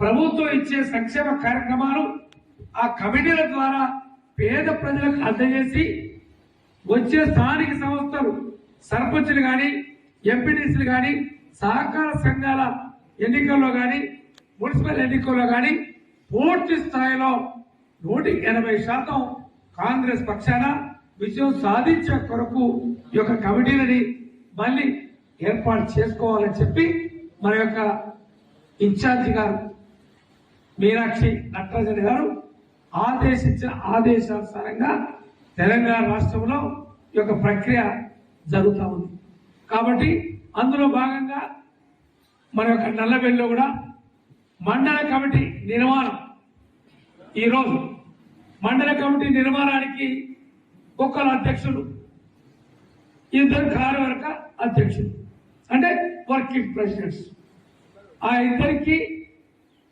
ప్రభుత్వం ఇచ్చే సంక్షేమ కార్యక్రమాలు ఆ కమిటీల ద్వారా పేద ప్రజలకు అందజేసి వచ్చే స్థానిక సంస్థలు సర్పంచులు కానీ ఎంపీటీసీలు కానీ సహకార సంఘాల ఎన్నికల్లో కానీ మున్సిపల్ ఎన్నికల్లో కానీ పూర్తి స్థాయిలో 180% కాంగ్రెస్ పక్షాన విజయం సాధించే కొరకు ఈ యొక్క కమిటీలని మళ్ళీ ఏర్పాటు చేసుకోవాలని చెప్పి మన యొక్క ఇన్ఛార్జి గారు మీనాక్షి నటరాజన్ గారు ఆదేశించిన ఆదేశానుసారంగా తెలంగాణ రాష్ట్రంలో ఈ యొక్క ప్రక్రియ జరుగుతూ ఉంది. కాబట్టి అందులో భాగంగా మన యొక్క నల్లబెల్లిలో కూడా మండల కమిటీ నిర్మాణం ఈరోజు మండల కమిటీ నిర్మాణానికి ఒక్కరు అధ్యక్షుడు, 2 కార్యవర్గ అధ్యక్షుడు అంటే వర్కింగ్ ప్రెసిడెంట్స్. ఆ ఇద్దరికి